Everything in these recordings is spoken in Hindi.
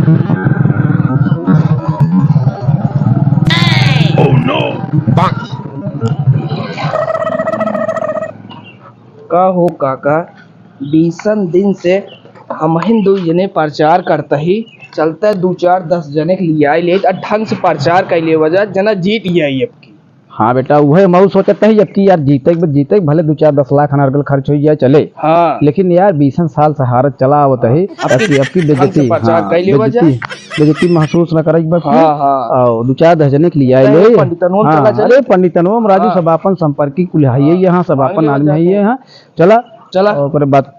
का हो काका, 20 दिन से हम हिंदू जने प्रचार करता ही चलता है, 2-4-10 जने के लिए ले ढंग से प्रचार कैले वजह जना जीत गई अब की। हाँ बेटा, वह मऊ सोचता है जबकि यार जीते भले 2-4-10 लाख अनर्गल खर्च हो जाए चले। हाँ लेकिन यार 20 साल से हारत चला आवत है, अब की बेइज्जती, बेइज्जती महसूस न करे। हाँ हाँ 2-4-10 जने के लिए आए ले। अरे पंडितनों राजू सब अपन संपर्की कुल है यहाँ, सब अपन आदमी है यहाँ। चला चला ओकरे बात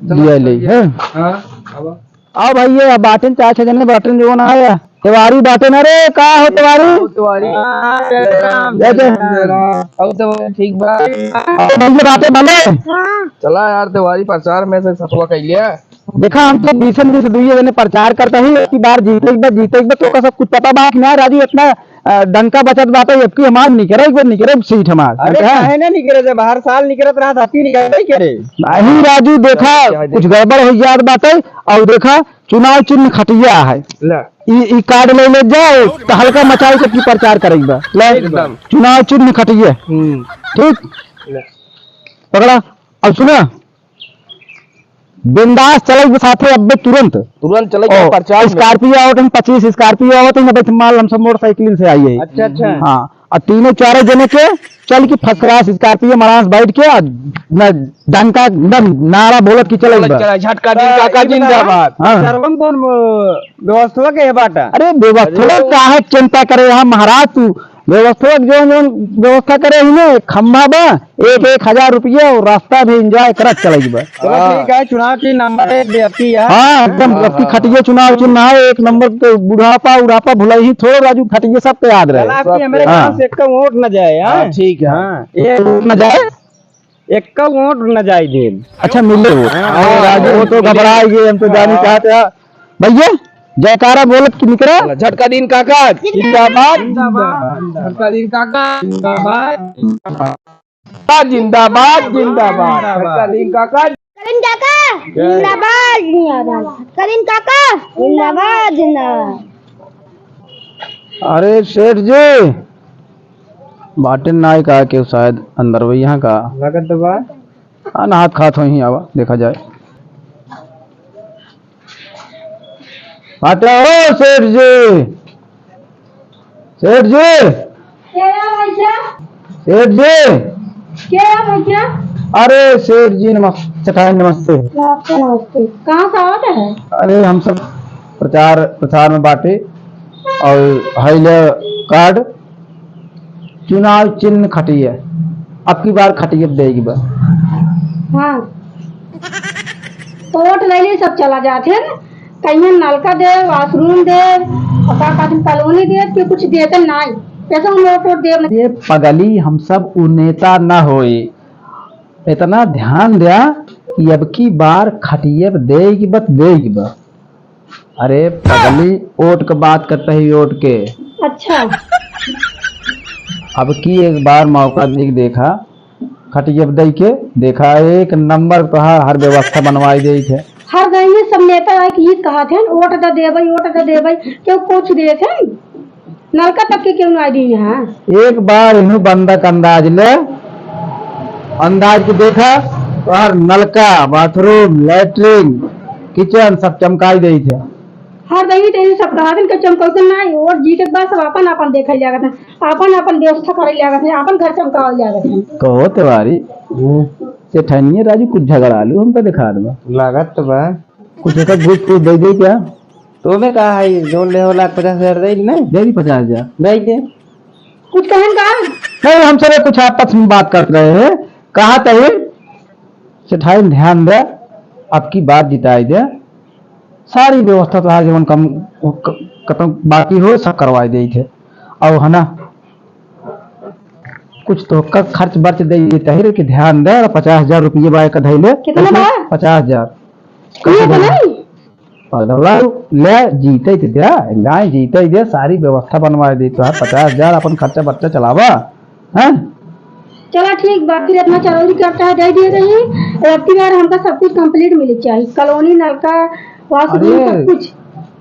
दिया ले है। आओ भाई, ये बाटन 4-6 जने बाटन जो ना आया तिवारी बाटे ना रे, का हो तिवारी? ठीक बाटे भले चला यार, तिवारी प्रचार में से सफवा कर लिया। देखा हम तो 20 दुनिया ने प्रचार करता ही, एक बार जीते तो का सब कुछ पता बात ना राजू, इतना डंका बचत बात है कि हमार निकरे सीट हमार। अरे काहे ना निकरे, जब हर साल निकरत रहा था निकरे नहीं करे। नहीं राजू, देखा कुछ गड़बड़ हो जात बात है। और देखा चुनाव चिन्ह खटिया है, ई कार्ड ले जाओ तो हल्का मचाई के प्रचार करेगा। चुनाव चिन्ह खटिया ठीक पकड़ा। अब सुना, बिंदास चले साथे अब तुरंत चले प्रचार। स्कॉर्पियो आवत 25 स्कॉर्पियो आवत है, माल हम सब मोटरसाइकिल से आई है। अच्छा हाँ, और 3-4 जने के चल की फर्स्ट क्लास स्कॉर्पियो मरास बैठ के डंका नारा बोलत की चले झटका दिन काका जिंदाबाद। सर्वम कौन व्यवस्था के बाटा? अरे व्यवस्था काहे चिंता करे, हम महाराज तू व्यवस्था जो व्यवस्था करे ही ने खम्भा बा 1,000 रुपया और रास्ता भी एंजॉय करत चले। ठीक है, चुनाव की नंबर 1 व्यक्ति है। हाँ एकदम व्यक्ति खटिए, चुनाव चिन्ह है 1 नंबर के। बुढ़ापा भुला ही थोड़े राजू, खटिए सब पे याद रहे। मेरे गांव से एक का वोट न जाए। ठीक है, एक न जाए, एक का वोट न जाए दिन। अच्छा मिले वो राजू, वो तो घबराएंगे, हम तो जाने चाहते हैं भैया। जयकारा बोलत की निकला झटका दिन काका जिंदाबाद, झटका दिन काका जिंदाबाद, जिंदाबाद झटका दिन काका करीम काका जिंदाबाद, करीम काका जिंदाबाद। अरे सेठ जी बाटन नाई का के शायद अंदर वही यहाँ का लगत बा। हाथ खात हो ही आवा देखा जाए। बाटे ओ सेठ जी, सेठ जी, सेठ जी, अरे सेठ जी नमस्ते। नमस्ते। कहाँ से आवत है? अरे हम सब प्रचार में बाटे और हाइले कार्ड चुनाव चिन्ह खटिए, अब की बार खटिए देगी बस। हाँ तो वोट ले ली सब चला जाते हैं, कहीं नलका दे, वाशरूम दे, कॉलोनी दे कि कुछ देते नहीं, कैसे हम वोट दे। ये पगली हम सब उ नेता न होए, इतना ध्यान दिया कि अब की बार खटिए देगी बस। अरे पगली वोट का बात करते ही वोट के। अच्छा अब की एक बार मौका देखा खटिए दे के देखा, 1 नंबर तो हर व्यवस्था बनवाई दी थे। हर गाँव में सब नेता है कि कहा थे वोट तो दे भाई क्यों कुछ दे थे, नलका तक के क्यों नहीं दी है। एक बार इन्हू बंदक अंदाज के देखा तो हर नलका, बाथरूम, लैट्रिन, किचन सब चमकाई दी थे। हर दही तेरी सब कहा दिन के चमकौते नहीं, और जीते के बाद सब अपन देखल जागत है, अपन व्यवस्था करल जागत है, अपन घर चमकावल जागत है। कहो तिवारी सेठनिए राजू कुछ झगड़ा लू हमको दिखा दो लागत तो बा कुछ ऐसा घूस दे क्या? तो मैं कहा है जो ले 1,50,000 दे नहीं दे दी 50,000 दे दे। कुछ कहन का नहीं, हम सब कुछ आपस में बात कर रहे हैं। कहा तो सेठाई ध्यान दे, अब की बात जिताई दे, सारी व्यवस्था तो जीवन कम खत्म बाकी हो सब करवाई दी थे। और है ना कुछ तो खर्च बर्च दे देते कि ध्यान दे। 50,000 रुपये बाय का धैले 50,000 ले जीते गाय जीते दे, सारी व्यवस्था बनवा दी तो 50,000 अपन खर्चा बर्चा चलावा है। चला ठीक, बाकी इतना जरूरी करता है दे दिए रही। बार हमका सब कुछ कंप्लीट मिले चाहिए, कॉलोनी, नलका, वाशरूम सब कुछ।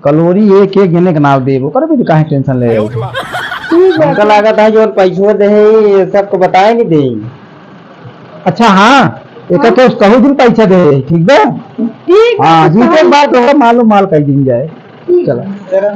कलोरी एक एक जने के नाम देबो कर भी काहे टेंशन ले रहे हो? ठीक है हमका लागत है जो पैसों दे है सबको बताएंगे दे। अच्छा हाँ एक तो कहू दिन पैसा दे ठीक है। ठीक है हाँ जी के बाद मालूम माल कह दिन जाए। ठीक है। चलो